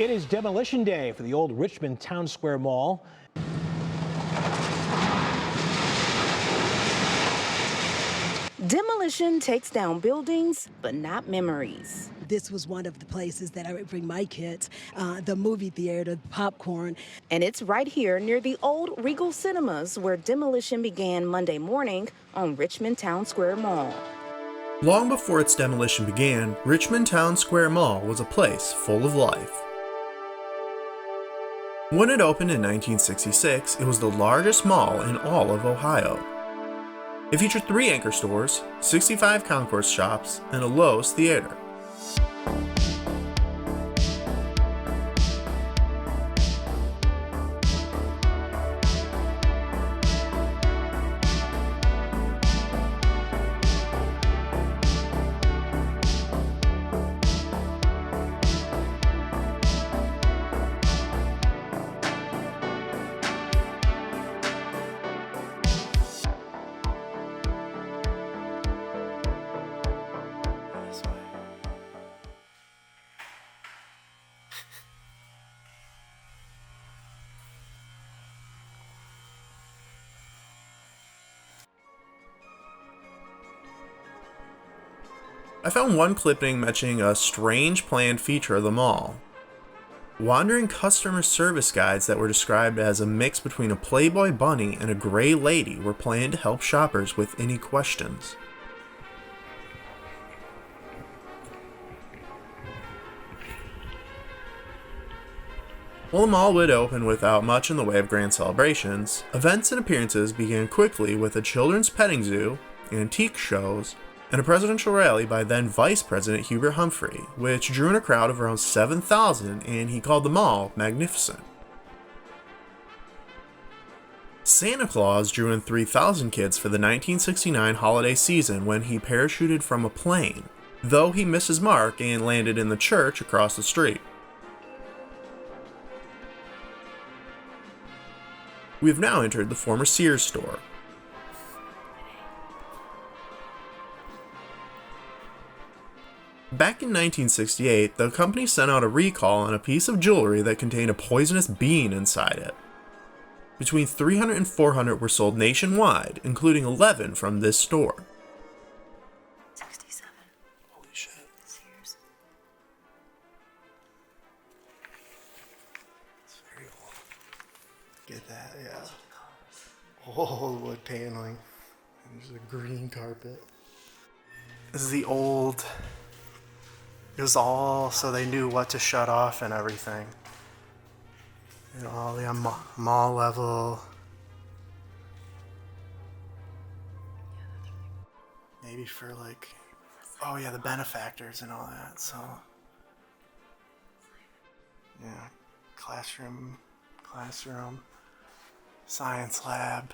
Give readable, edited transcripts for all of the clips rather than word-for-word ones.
It is demolition day for the old Richmond Town Square Mall. Demolition takes down buildings, but not memories. This was one of the places that I would bring my kids, the movie theater, popcorn. And it's right here near the old Regal Cinemas where demolition began Monday morning on Richmond Town Square Mall. Long before its demolition began, Richmond Town Square Mall was a place full of life. When it opened in 1966, it was the largest mall in all of Ohio. It featured 3 anchor stores, 65 concourse shops, and a Lowe's theater. I found one clipping mentioning a strange planned feature of the mall. Wandering customer service guides that were described as a mix between a Playboy bunny and a gray lady were planned to help shoppers with any questions. While the mall would open without much in the way of grand celebrations, events and appearances began quickly with a children's petting zoo, antique shows, and a presidential rally by then Vice President Hubert Humphrey, which drew in a crowd of around 7,000, and he called the mall magnificent. Santa Claus drew in 3,000 kids for the 1969 holiday season when he parachuted from a plane, though he missed his mark and landed in the church across the street. We have now entered the former Sears store. Back in 1968, the company sent out a recall on a piece of jewelry that contained a poisonous bean inside it. Between 300 and 400 were sold nationwide, including 11 from this store. 67. Holy shit. Sears. It's very old. Get that, yeah. Oh, wood paneling. And there's a green carpet. This is the old... It was all so they knew what to shut off and everything. And all the mall level. Maybe for like, oh yeah, the benefactors and all that, so. Yeah, classroom, science lab.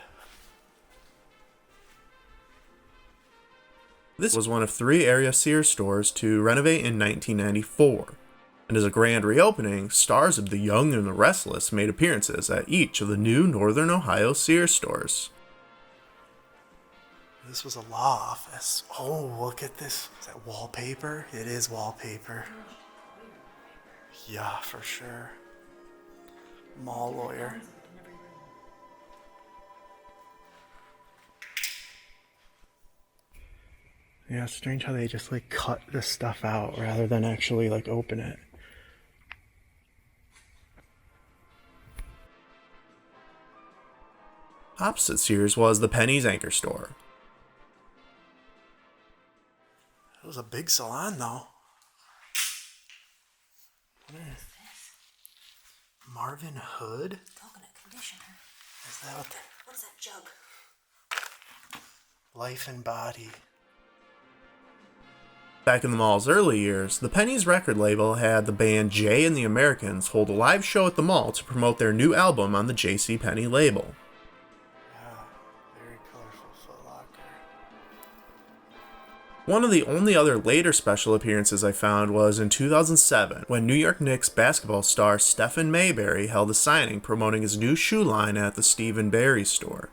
This was one of 3 area Sears stores to renovate in 1994, and as a grand reopening, stars of The Young and the Restless made appearances at each of the new Northern Ohio Sears stores. This was a law office. Oh, look at this. Is that wallpaper? It is wallpaper. Yeah, for sure. Mall lawyer. Yeah, it's strange how they just like cut this stuff out rather than actually like open it. Opposite Sears was the Penny's anchor store. It was a big salon though. Marvin Hood? Coconut conditioner. Is that what What is that jug? Life and Body. Back in the mall's early years, the Penny's record label had the band Jay and the Americans hold a live show at the mall to promote their new album on the JCPenney label. Yeah, very colorful Foot Locker. One of the only other later special appearances I found was in 2007, when New York Knicks basketball star Stephen Mayberry held a signing promoting his new shoe line at the Stephen Barry store.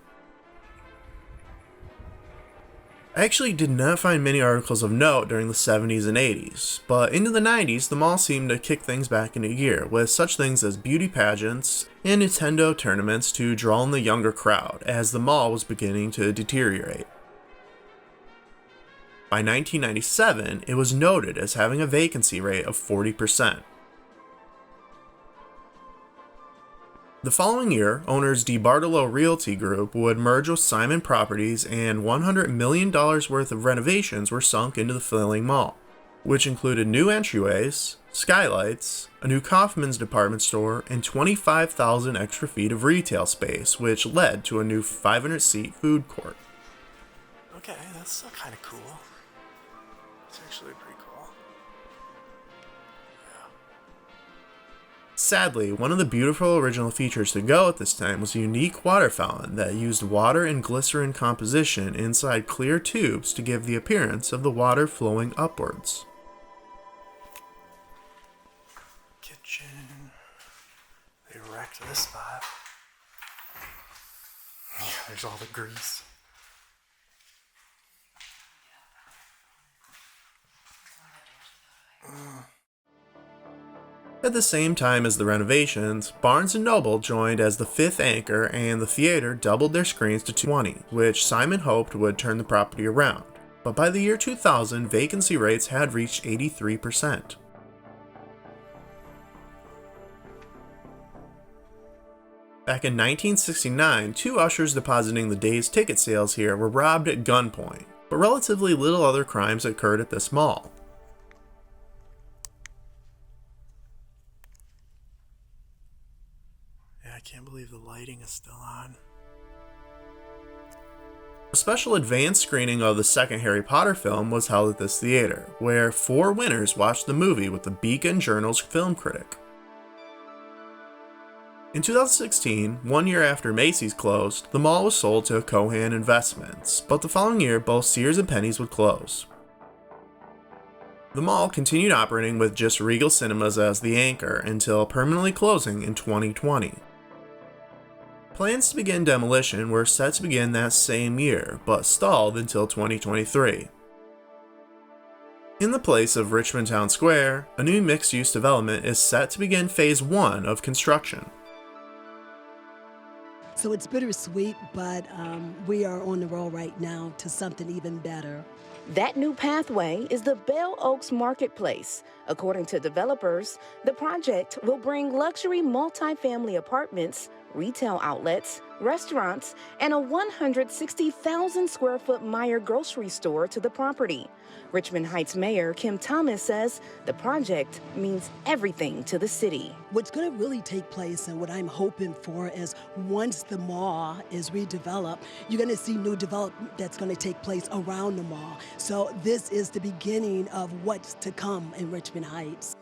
I actually did not find many articles of note during the 70s and 80s, but into the 90s, the mall seemed to kick things back into gear, with such things as beauty pageants and Nintendo tournaments to draw in the younger crowd, as the mall was beginning to deteriorate. By 1997, it was noted as having a vacancy rate of 40%. The following year, owners DeBartolo Realty Group would merge with Simon Properties, and $100 million worth of renovations were sunk into the failing mall, which included new entryways, skylights, a new Kaufman's department store, and 25,000 extra feet of retail space, which led to a new 500-seat food court. Okay, that's still kind of cool. It's actually pretty cool. Sadly, one of the beautiful original features to go at this time was a unique water fountain that used water and glycerin composition inside clear tubes to give the appearance of the water flowing upwards. Kitchen. They wrecked this spot. Yeah, there's all the grease. At the same time as the renovations, Barnes & Noble joined as the fifth anchor, and the theater doubled their screens to 220, which Simon hoped would turn the property around. But by the year 2000, vacancy rates had reached 83%. Back in 1969, two ushers depositing the day's ticket sales here were robbed at gunpoint, but relatively little other crimes occurred at this mall. I can't believe the lighting is still on. A special advanced screening of the second Harry Potter film was held at this theater, where 4 winners watched the movie with the Beacon Journal's film critic. In 2016, 1 year after Macy's closed, the mall was sold to Cohan Investments, but the following year both Sears and Penney's would close. The mall continued operating with just Regal Cinemas as the anchor until permanently closing in 2020. Plans to begin demolition were set to begin that same year, but stalled until 2023. In the place of Richmond Town Square, a new mixed-use development is set to begin Phase 1 of construction. So it's bittersweet, but we are on the road right now to something even better. That new pathway is the Bell Oaks Marketplace. According to developers, the project will bring luxury multifamily apartments, retail outlets, restaurants, and a 160,000 square foot Meijer grocery store to the property. Richmond Heights Mayor Kim Thomas says the project means everything to the city. What's going to really take place, and what I'm hoping for, is once the mall is redeveloped, you're going to see new development that's going to take place around the mall. So this is the beginning of what's to come in Richmond Heights.